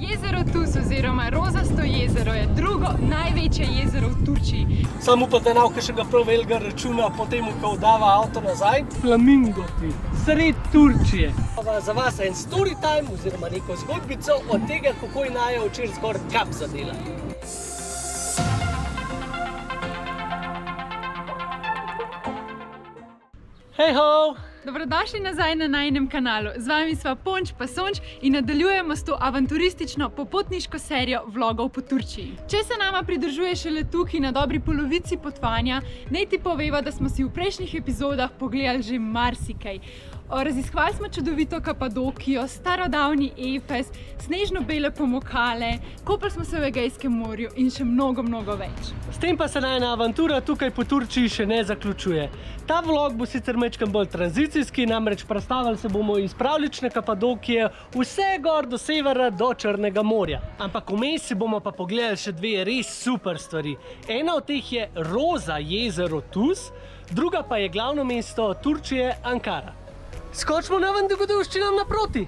Jezero Tus oziroma Rozasto jezero je drugo največje jezero v Turčiji. Sam upam, da nav kakšnega prav velikega računa potem, ko oddava avto nazaj. Flamingoti, sred Turčije. Za vas en story time oziroma neko zgodbico od tega, kako je Naja včeraj zgor kap zadela. Hej ho! Dobrodošli nazaj na najinem kanalu. Z vami sva Ponč pa Sonč in nadaljujemo s to avanturistično popotniško serijo vlogov po Turčiji. Če se nama pridružuje šele tukaj na dobri polovici potovanja, naj ti poveva, da smo si v prejšnjih epizodah pogledali že marsikaj. Raziskovali smo čudovito Kapadokijo, starodavni Efes, snežno-bele Pomokale, kopali smo se v Egejskem morju in še mnogo več. S tem pa se najina avantura tukaj po Turčiji še ne zaključuje. Ta vlog bo sicer majčkeno bolj tranzicijski, namreč predstavili se bomo iz pravljične Kapadokije vse gor do severa do Črnega morja. Ampak vmes si bomo pa pogledali še dve res super stvari. Ena od teh je Roza jezero Tus, druga pa je glavno mesto Turčije Ankara. Skočimo na ven dogodivščinam naproti.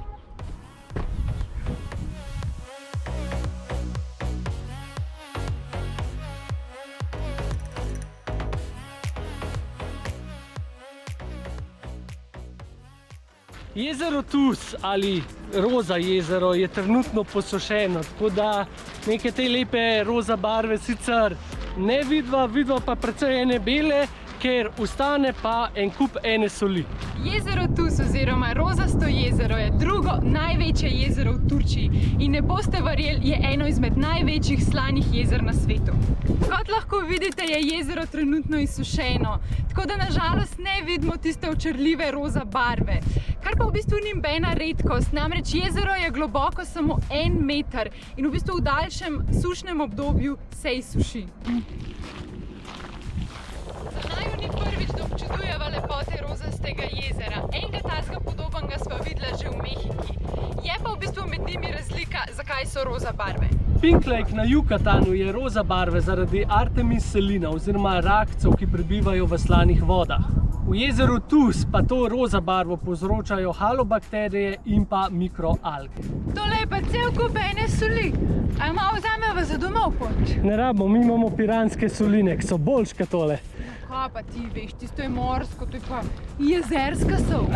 Jezero Tus ali Roza jezero je trenutno posušeno, tako da neke te lepe roza barve sicer ne vidva pa precej ene bele, ker ostane pa en kup ene soli. Jezero Tus oziroma Rozasto jezero je drugo največje jezero v Turčiji in ne boste verjeli, je eno izmed največjih slanih jezer na svetu. Kot lahko vidite, je jezero trenutno izsušeno, tako da nažalost ne vidimo tiste očarljive roza barve. Kar pa v bistvu ni nobena redkost, namreč jezero je globoko samo 1 meter in v bistvu v daljšem sušnem obdobju se izsuši. Naju ni prvič, da občudujeva lepote rozastega jezera. Enega takega podobnega sva videla že v Mehiki. Je pa v bistvu med njimi razlika, zakaj so roza barve. Pink Lake na Yucatanu je roza barve zaradi Artemis selina oziroma rakcev, ki prebivajo v slanih vodah. V jezeru Tus pa to roza barvo povzročajo halobakterije in pa mikroalge. Tole je pa cel kup ene soli. A malo vzameva za domov, Ponč? Ne rabimo, mi imamo piranske soline, ki so boljše kot tole. Kaj pa ti veš, tisto je morsko, to je pa jezerska sol.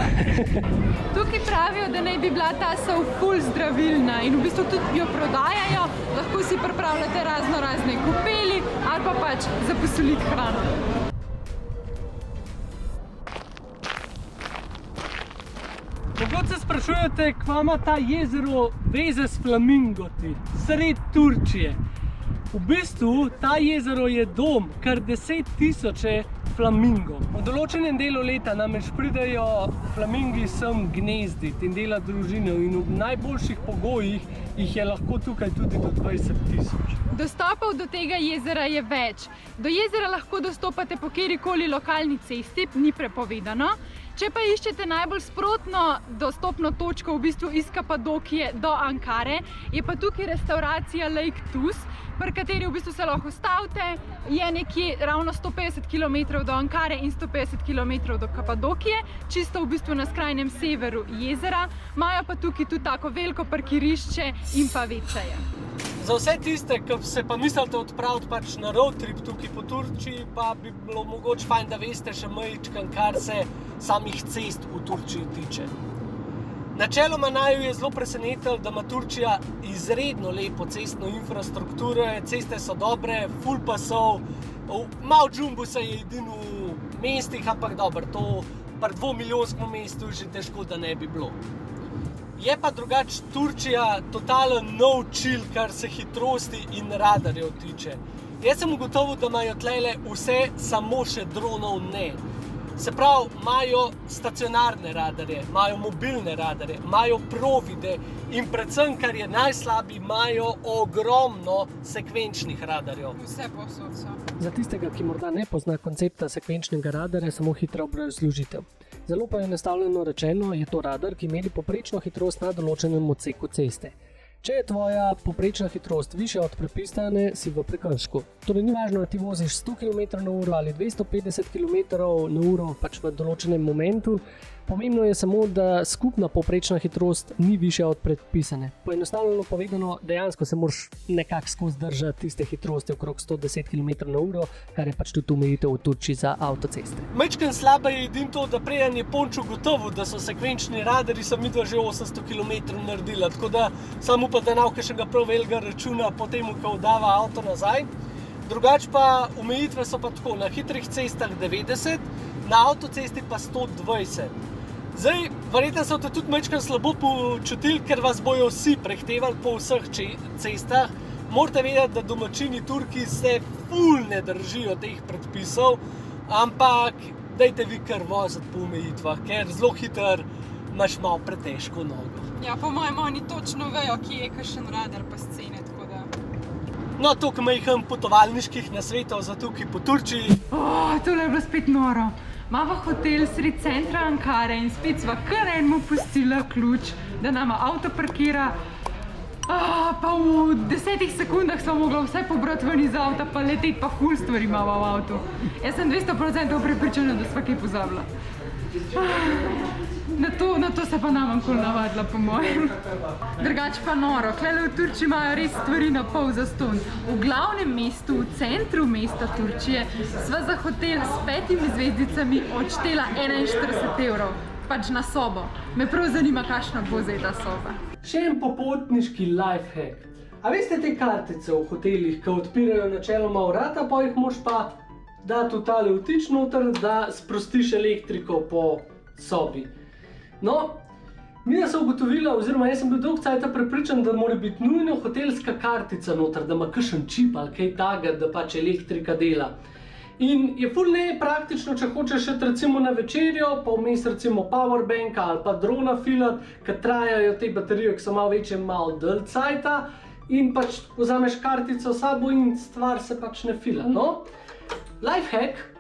Tukaj pravijo, da naj bi bila ta sol ful zdravilna in v bistvu tudi jo prodajajo. Lahko si pripravljate razne kopeli ali pa pač za posoliti hrano. Mogoče se sprašujete, kva ima ta jezero veze s flamingoti, sred Turčije. V bistvu, ta jezero je dom kar 10.000 flamingov. V določenem delu leta namreč pridejo flamingi sem gnezdit in dela družine in v najboljših pogojih jih je lahko tukaj tudi do 20.000. Dostopov do tega jezera je več. Do jezera lahko dostopate po kjerikoli lokalni cesti, ni prepovedano. Če pa iščete najbolj sprotno dostopno točko v bistvu iz Kapadokije do Ankare, je pa tukaj restauracija Lake Tus, pri kateri v bistvu se lahko ustavite, je nekje ravno 150 km do Ankare in 150 km do Kapadokije, čisto v bistvu na skrajnem severu jezera, imajo pa tukaj tudi tako veliko parkirišče in pa WC-je. Za vse tiste, ki se pa mislite odpraviti pač na road trip tukaj po Turčiji, pa bi bilo mogoče fajn, da veste še majčkeno, kar se samih cest v Turčiji tiče. Načeloma naju je zelo presenetilo, da ima Turčija izredno lepo cestno infrastrukturo, ceste so dobre, ful pasov, malo džumbusa je edino v mestih, ampak dobro, to pri 2-milijonskem mestu že težko, da ne bi bilo. Je pa drugače Turčija totalen no chill, kar se hitrosti in radarjev tiče. Jaz sem ugotovil, da imajo tlele vse, samo še dronov ne. Se pravi, imajo stacionarne radarje, imajo mobilne radarje, imajo provide in predvsem, kar je najslabije, imajo ogromno sekvenčnih radarjev. Vse povsod so. Za tistega, ki morda ne pozna koncepta sekvenčnega radarja, samo hitra obrazložitev. Zelo pa enostavljeno rečeno je to radar, ki meri poprečno hitrost na določenem odseku ceste. Če je tvoja poprečna hitrost višja od predpisane, si v prekršku. Torej ni važno, da ti voziš 100 km/h ali 250 km/h pač v določenem momentu. Pomembno je samo, da skupna povprečna hitrost ni višja od predpisane. Poenostavljeno povedano, dejansko se moraš nekako skozi držati tiste hitrosti okrog 110 km/h, kar je pač tudi omejitev v Turčiji za avtoceste. Majčken slaba je edino to, da prej je Ponč ugotovil, da so sekvenčni radarji midva že 800 km naredila, tako da samo upam, da navke še ga prav velikega računa po tem, ko oddava avto nazaj. Drugače pa omejitve so pa tako, na hitrih cestah 90, na avtocesti pa 120. Zdaj, verjetno so te tudi majčkeno slabo počutili, ker vas bojo vsi prehtevali po vseh cestah. Morate vedeti, da domačini Turki se ful ne držijo teh predpisov, ampak dajte vi kar voziti po omejitvah, ker zelo hitro imaš malo pretežko nogo. Ja, po mojem oni točno vejo, kje je kakšen radar pa scene, tako da... No, toliko majhen potovalniških nasvetov za tukaj po Turčiji. Tole je bilo spet noro. Mava hotel sred centra Ankare in spet sva kar enemu pustila ključ, da nama avto parkira. Pa v 10 sekundah sva mogla vse pobrati ven iz avta, pa leteti, pa ful stvari imava v avtu. Jaz sem 200% prepričana, da sva kaj pozabila. Na to se pa nam kol navadila, po mojem. Drugače pa noro, klele v Turčiji imajo res stvari na pol zastonj. V glavnem mestu, v centru mesta Turčije, sva za hotel s 5 zvezdicami odštela 41 €, pač na sobo. Me prav zanima, kakšna bo zdaj ta soba. Še en popotniški lifehack. A veste te kartice v hotelih, ki odpirajo načeloma vrata, pa jih moš pa dati v tale vtič noter, da sprostiš elektriko po sobi. No, midva sva ugotovila, oziroma jaz sem bil dolgo cajta prepričan, da mora biti nujno hotelska kartica noter, da ima kakšen čip ali kaj takega, da pač elektrika dela. In je ful nepraktično, če hočeš iti recimo na večerjo, pa vmes recimo powerbanka ali pa drona filat, ker trajajo te baterije, ki so malo večje, malo dalj cajta, in pač vzameš kartico s sabo in stvar se pač ne fila, no. Lifehack.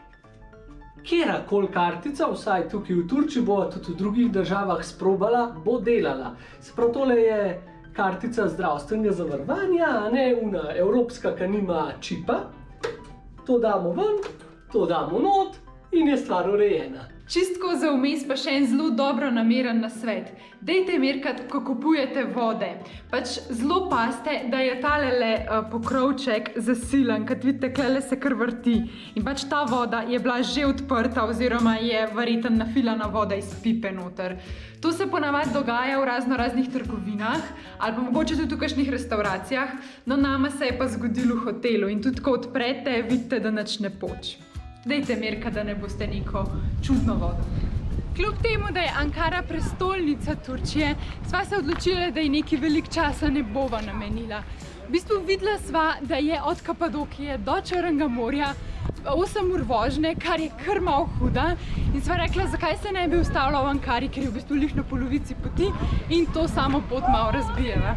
Kjerakoli kartica, vsaj tukaj v Turčiji, bova tudi v drugih državah sprobala, bo delala. Se prav, tole je kartica zdravstvenega zavarovanja, a ne una evropska, ki nima čipa. To damo ven, to damo not in je stvar urejena. Čistko za vmes pa še en zelo dobro nameren nasvet. Dejte merkat, ko kupujete vode. Pač zelo pazite, da je talele pokrovček zasilan, kad vidite, klele se kar vrti. In pač ta voda je bila že odprta oziroma je verjetno nafilana voda iz pipe noter. To se ponavadi dogaja v raznih trgovinah ali pa mogoče tudi v kakšnih restauracijah, no nama se je pa zgodilo v hotelu in tudi ko odprete, vidite, da nič ne poči. Dejte merka, da ne boste neko čudno vodo. Kljub temu, da je Ankara prestolnica Turčije, sva se odločila, da ji nekaj veliko časa ne bova namenila. V bistvu videla sva, da je od Kapadokije do Črnega morja 8 ur vožnje, kar je kar malo huda. In sva rekla, zakaj se ne bi ustavila v Ankari, ker je v bistvu lih na polovici poti in to samo pot malo razbijeva.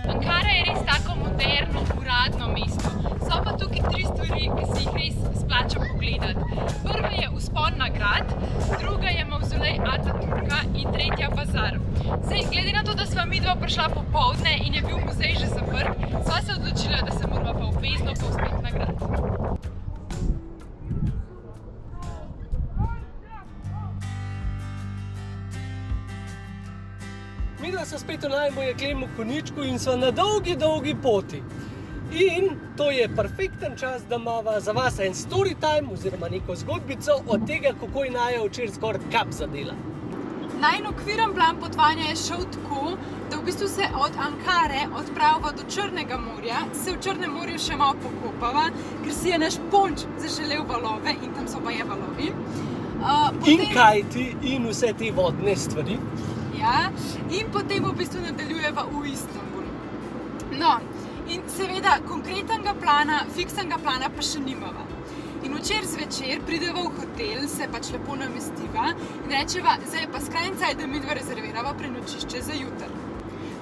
Ankara je res tako moderno, uradno mesto. So pa tukaj 3 stvari, ki si jih res splača pogledati. Prva je vzpon na grad, druga je mavzolej Ataturka in tretja bazar. Zdaj, glede na to, da sva midva prišla popoldne in je bil muzej že zaprt, sva se odločila, da se morava pa obvezno povzpeti na grad. Midva sva spet v najbolj jeklemu konjičku in sva na dolgi poti. In to je perfekten čas, da imava za vas en story time oziroma neko zgodbico od tega, kako je Naja včeraj skoraj kap zadela. Najin okviren plan potovanja je šel tako, da v bistvu se od Ankare odpravava do Črnega morja, se v Črnem morju še malo pokopava, ker si je naš Ponč zaželel valove in tam so pa je valovi. In kajti in vse te vodne stvari. Ja, in potem v bistvu nadaljujeva v Istanbul. No, in seveda konkretnega plana, fiksnega plana pa še nimava. In včeraj zvečer prideva v hotel, se pač lepo namestiva in rečeva, zdaj je pa skrajni cajt, da midva rezervirava prenočišče za jutri.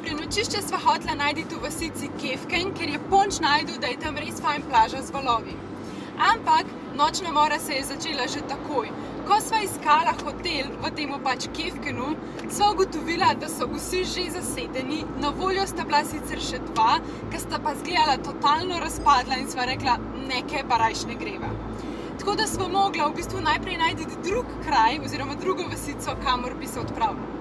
Prenočišče sva hotela najti v vasici Kefken, ker je Ponč najdel, da je tam res fajn plaža z valovi. Ampak nočna mora se je začela že takoj, ko sva iskala hotel v temu pač Kefkenu, sva ugotovila, da so vsi že zasedeni, na voljo sta bila sicer še 2, ki sta pa zgledala totalno razpadla in sva rekla, nekaj pa rajš ne greva. Tako da sva mogla v bistvu najprej najti drug kraj oziroma drugo vasico, kamor bi se odpravila.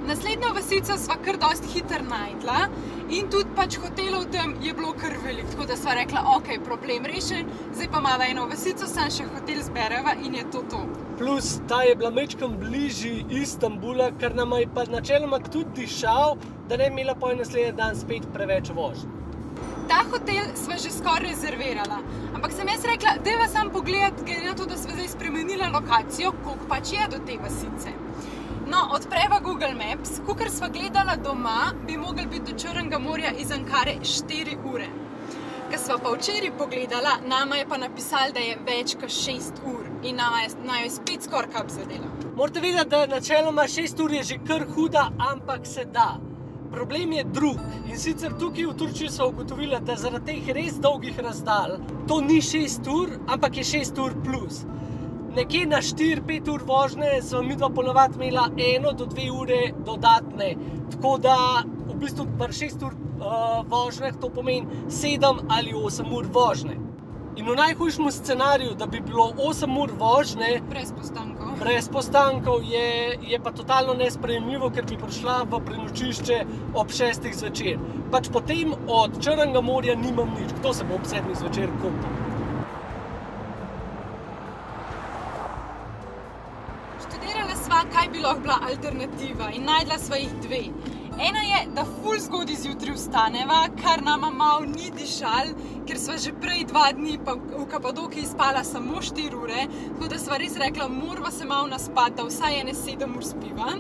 Naslednjo vasico sva kar dosti hitro najdla in tudi pač hotelov tam je bilo kar veliko, tako da sva rekla, ok, problem rešen, zdaj pa imava eno vasico, sam še hotel zbereva in je to. Plus, ta je bila majčkeno bližje Istanbula, kar nam je pa načeloma tudi dišal, da ne bi imela po naslednji dan spet preveč vožnje. Ta hotel sva že skoraj rezervirala, ampak sem jaz rekla, dajva sam pogledati, glede na to, da sva zdaj spremenila lokacijo, koliko pač je do te vasice. No, odpreva Google Maps, kakor sva gledala doma, bi mogli biti do Črnega morja iz Ankare 4 ure. Ko sva pa včeraj pogledala, nama je pa napisali, da je več kot 6 ur in naj je spet skoraj kap zadela. Morate vedeti, da načeloma 6 ur je že kar huda, ampak se da. Problem je drug in sicer tukaj v Turčiji so ugotovili, da zaradi teh res dolgih razdalj to ni 6 ur, ampak je 6 ur plus. Nekje na 4-5 ur vožnje sva midva ponovadi imela 1 do 2 ure dodatne, tako da v bistvu pri 6 ur vožnjah to pomeni 7 ali 8 ur vožnje. In v najhujšem scenariju, da bi bilo 8 ur vožnje brez postankov, je pa totalno nesprejemljivo, ker bi prišla v prenočišče ob 6 zvečer. Pač potem od Črnega morja nimam nič, kdo se bo ob 7 zvečer kopal. Kaj bi lahko bila alternativa in najdla sva jih 2. Ena je, da ful zgodaj zjutraj vstaneva, kar nama malo ni dišal, ker sva že prej 2 dni v Kapadokiji spala samo 4 ure, tako da sva res rekla, morava se malo naspati, da vsaj 7 ur spiva.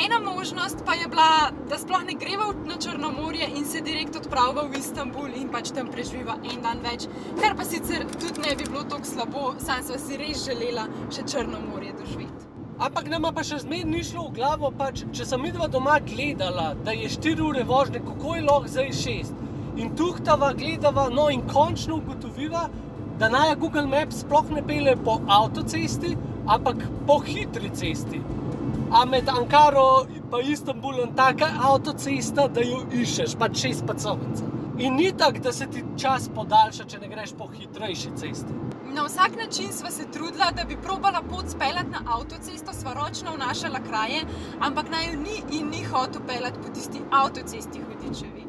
Ena možnost pa je bila, da sploh ne greva na Črno morje in se direkt odpraviva v Istanbul in pač tam preživiva en dan več, kar pa sicer tudi ne bi bilo toliko slabo, sam sva si res želela še Črno morje doživeti. Ampak nama pa še zmeraj ni šlo v glavo, pač, če sem midva doma gledala, da je 4 ure vožnje, kako je lahko zdaj 6. In tuhtava, gledava, no in končno ugotoviva, da naj Google Maps sploh ne pelje po avtocesti, ampak po hitri cesti. A med Ankaro pa Istanbulom taka avtocesta, da jo iščeš, pač 6-pasovnica. In ni tak, da se ti čas podaljša, če ne greš po hitrejši cesti. Na vsak način sva se trudila, da bi probala pot speljati na avtocesto, sva ročno vnašala kraje, ampak naj jo ni in ni hotel peljati po tisti avtocesti Hudičevi.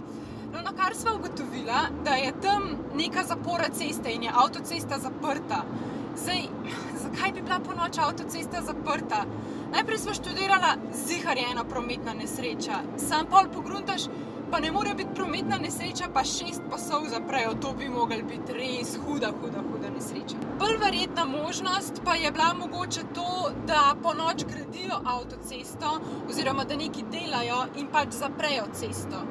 No, kar sva ugotovila, da je tam neka zapora ceste in je avtocesta zaprta. Zdaj, zakaj bi bila po noč avtocesta zaprta? Najprej sva študirala, zihar je ena prometna nesreča. Sam pol pogruntaš, pa ne more biti prometna nesreča, pa 6 pasov zaprejo, to bi mogla biti res huda nesreča. Bolj verjetna možnost pa je bila mogoče to, da po noč gradijo avtocesto oziroma da nekaj delajo in pač zaprejo cesto.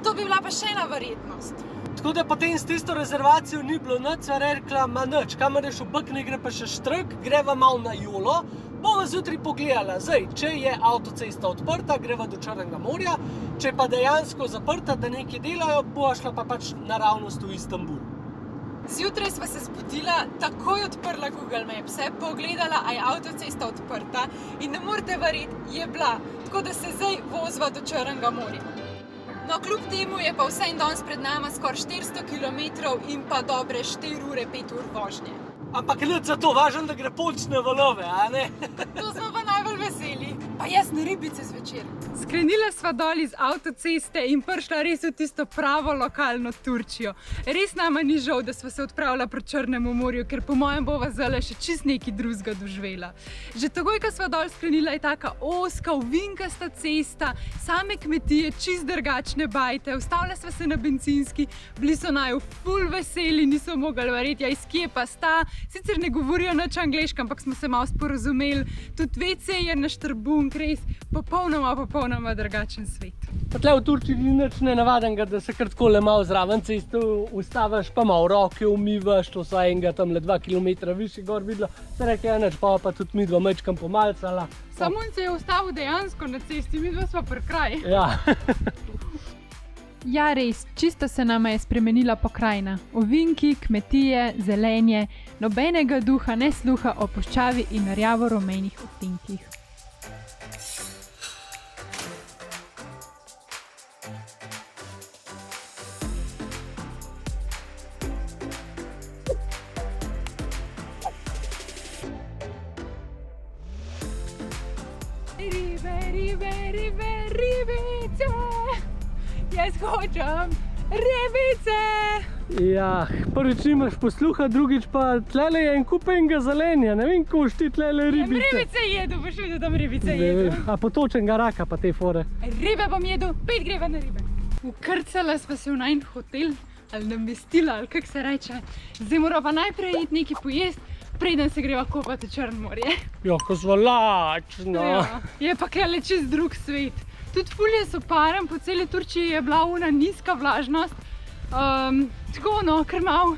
To bi bila pa še ena verjetnost. Tako da potem s tisto rezervacijo ni bilo nič, sva rekla, ma nič, kamor je šel bek, ne gre pa še štrk, greva malo na jolo, bova zjutraj pogledala. Zdaj, če je avtocesta odprta, greva do Črnega morja, če pa dejansko zaprta, da nekaj delajo, bova šla pa pač naravnost v Istanbul. Zjutraj sva se zbudila, takoj odprla Google Maps, pogledala, a je avtocesta odprta in ne morete verjeti, je bila, tako da se zdaj vozva do Črnega morja. No, kljub temu je pa vsaj danes pred nama skoraj 400 km in pa dobre 4 ure, 5 ur vožnje. Ampak nič za to, važno, da gre počne valove, a ne? To smo pa najbolj veseli. Pa jaz na ribice zvečer. Skrenila sva dol iz avtoceste in prišla res v tisto pravo lokalno Turčijo. Res nama ni žal, da sva se odpravila proti Črnemu morju, ker po mojem bova zdajle še čist nekaj drugega doživela. Že takoj, ko sva dol skrenila, je taka ozka, ovinkasta cesta, same kmetije, čist drugačne bajte, ustavila sva se na bencinski, bili so naju ful veseli, niso mogli verjeti, ja iz kje pa sta. Sicer ne govorijo nič angleško, ampak smo se malo sporazumeli. Tudi WC je na štrbunk, res popolnoma drugačen svet. Pa tle v Turčiji ni nič nenavadenega, da se kar takole malo zraven ceste ustaviš, pa malo roke umivaš, to sva enega tamle 2 km višje gor videla. Se rekla, ja nič, pa tudi midva majčkam pomalcala. Samo on se je ustavil dejansko na cesti, midva sva pri kraju. Ja. Ja, res, čisto se nama je spremenila pokrajina. Ovinki, kmetije, zelenje, nobenega duha ne sluha o puščavi in rjavo-rumenih odtenkih. Ribice! Jaz hočem ribice! Ja, prvič nimaš posluha, drugič pa tlele je en kup enega zelenja, ne vem, koš ti tlele ribice. Ribice jedu, boš videl, da bom ribice jedu. A potočenega raka pa te fore. Ribe bom jedu, 5 greva na ribe. Ukrcala sva se v najn hotel, ali namestila, ali kak se reče. Zdaj mora pa najprej iti nekaj pojest, preden se greva kopati v Črno morje. Ja, ko zva lačna. Ja, je pa klele čez drug svet. Tudi fulje so parem, po celi Turčiji je bila ona nizka vlažnost. Tako no, kar mal.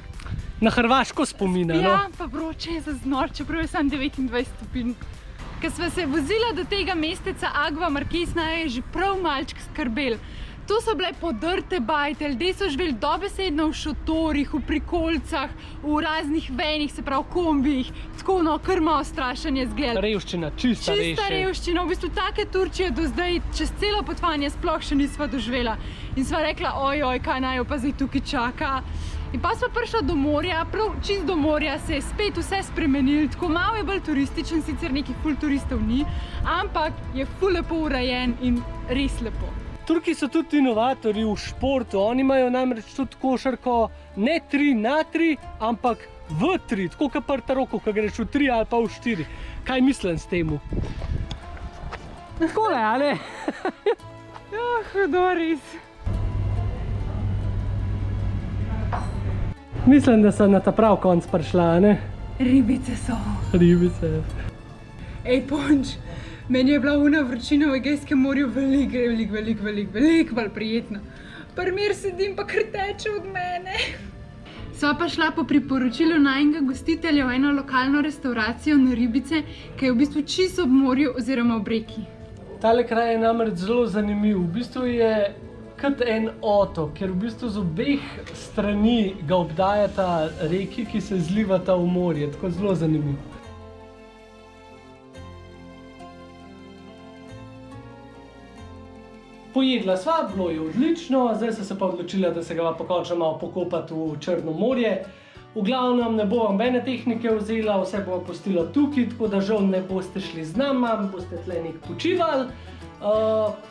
Na Hrvaško spomina, no? Ja, pa vroče je za znor, čeprav je samo 29 stopinj. Ko sva se vozila do tega mesteca Agua Marquesa, je že prav malček skrbel. To so bile podrte bajte, ljudje so živeli dobesedno v šotorih, v prikolcah, v raznih venih, se pravi kombijih. Tako no, kar malo strašanje zgleda. Revščina, čista revščina. V bistvu take Turčije do zdaj čez celo potovanje sploh še nisva doživela. In sva rekla, ojoj, kaj naj jo pa zdaj tukaj čaka. In pa sva prišla do morja, prav čist do morja se je spet vse spremenilo. Tako malo je bolj turističen, sicer nekih ful turistov ni, ampak je ful lepo urejen in res lepo. Turki so tudi inovatorji v športu, oni imajo namreč tudi košarko ne 3x3, ampak v 3, tako kot prta roko, ko greš v 3 ali pa v 4. Kaj mislim s temu? Takole, ali? Ja, hudo res. Mislim, da sem na ta prav konc prišla, ne? Ribice so. Ribice. Ej, Ponč, meni je bila una vročina v Egejskem morju veliko bolj prijetna. Primer sedim pa kar teče od mene. Sva pa šla po priporočilu najinega gostitelja v eno lokalno restauracijo na ribice, ki je v bistvu čisto ob morju oziroma ob reki. Tale kraj je namreč zelo zanimiv. V bistvu je kot en otok, ker v bistvu z obeh strani ga obdajata reki, ki se zlivata v morje. Tako zelo zanimiv. Pojedla sva, bilo je odlično, zdaj sem se pa odločila, da se ga pa končno malo pokopati v Črno morje. V glavnem ne bom nobene tehnike vzela, vse bom pustila tukaj, tako da žal ne boste šli z nama, boste tle nek počivali.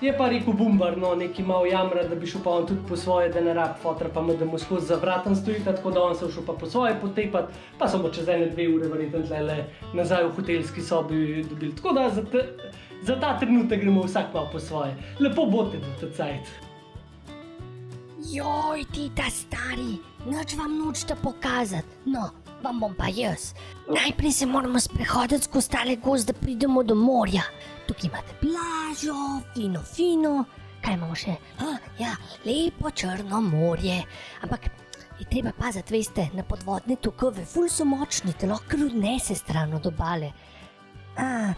Je pa rekel Bumbar, no, nekaj malo jamra, da bi šel pa on tudi po svoje, da ne rab fotra pa mu, da mu skozi za vratom stojita, tako da on se šel pa po svoje potepat, pa so bo čez 1-2 ure verjetno tle nazaj v hotelski sobi dobili. Tako da za ta trenutek gremo vsak malo po svoje. Lepo bote do ta cajt. Joj, ti ta stari, nič vam nočete pokazati. No, vam bom pa jaz. Najprej se moramo sprehoditi skozi tale gozd, da pridemo do morja. Tukaj imate plažo, fino. Kaj imamo še? Ja, lepo Črno morje. Ampak je treba paziti, veste, na podvodne tokove, ful so močni, te lahko kar odnese stran od obale.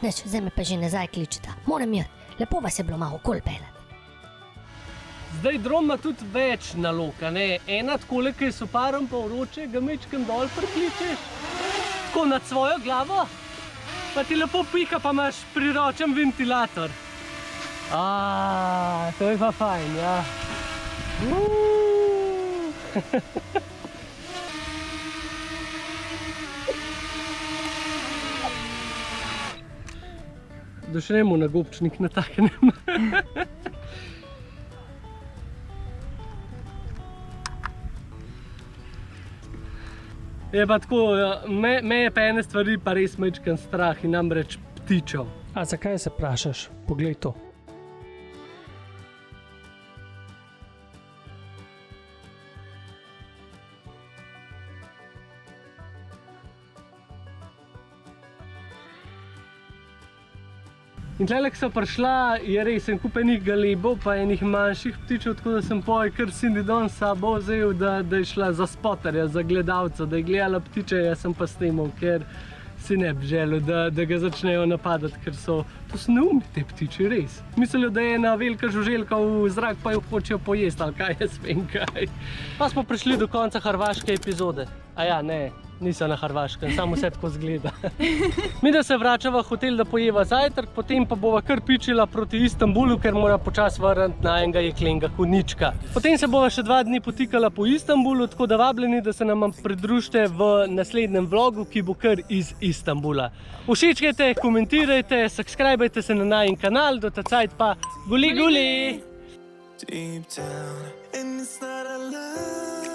Neč, zdaj me pa že nazaj kličeta. Moram jeti, lepo vas je bilo malo okoli peljati. Zdaj dron ima tudi več nalog, a ne? Ena takole, ki je soparom pa vroče, ga mečkem dol prikličeš, tako nad svojo glavo, pa ti lepo piha, pa imaš priročen ventilator. To je pa fajn, ja. Došremo na gobčnik nataknem. Je pa tako, me je pa ene stvari pa res majčken strah in namreč ptičev. A zakaj se vprašaš? Poglej to. In tlele, ko sem prišla, je res en kup enih galebov pa enih manjših ptičev, tako da sem poj kar Cindy Dawn s sabo vzel, da je šla za spotarja, za gledalca, da je gledala ptiče, jaz sem pa snimal, ker si ne bi želel, da ga začnejo napadati, ker to so neumni te ptiči, res. Mislijo, da je ena velika žuželka v zrak, pa jo hočejo pojesti, ali kaj jaz vem kaj. Pa smo prišli do konca hrvaške epizode. A ja, ne, nisem na Hrvaškem, samo vse tako zgleda. Mi da se vračava v hotel, da pojeva zajtrk, potem pa bova kar pičila proti Istanbulu, ker mora počas vrniti na enega jeklenega konjička. Potem se bova še 2 dni potikala po Istanbulu, tako da vabljeni, da se nam pridružite v naslednjem vlogu, ki bo kar iz Istanbula. Všečkajte, komentirajte, subscribajte se na najin kanal, do tacajt pa guli guli! Deep down, and it's not a lie.